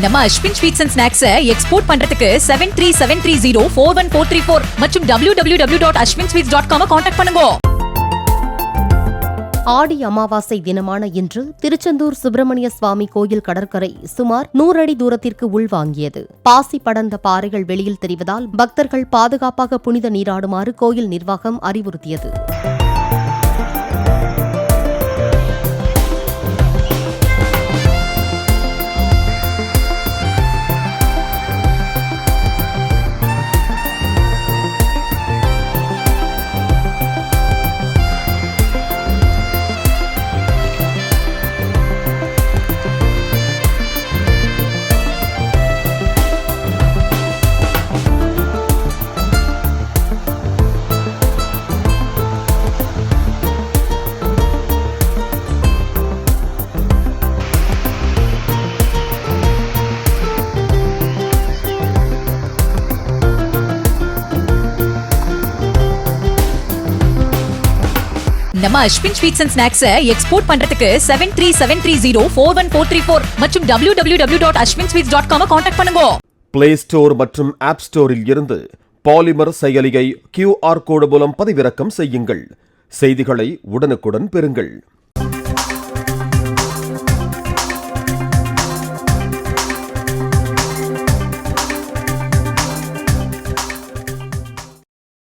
நம்ம Ashwin sweets and snacks export பண்றதுக்கு 7373041434 மற்றும் www.ashwinsweets.com கான்டாக்ட் பண்ணுங்க. ஆடி அமாவாசை தினமான இன்று திருச்செந்தூர் சுப்பிரமணிய சுவாமி கோயில் கடற்கரை சுமார் 100 அடி தூரத்திற்கு உள்வாங்கியது. பாசி படர்ந்த பாறைகள் வெளியில் தெரிவதால் பக்தர்கள் பாதுகாப்பாக புனித நீராடுமாறு கோயில் நிர்வாகம் அறிவுறுத்தியது. நம்ம Ashwin sweets and snacks export பண்றதுக்கு 7373041434 மற்றும் www.ashwinsweets.com கான்டாக்ட் பண்ணுங்க. பிளே ஸ்டோர் மற்றும் ஆப் ஸ்டோரில் இருந்து பாலிமர் செயலியை QR கோடு மூலம் பதிவிறக்கம் செய்யுங்கள். செய்திகளை உடனுக்குடன் பெறுங்கள்.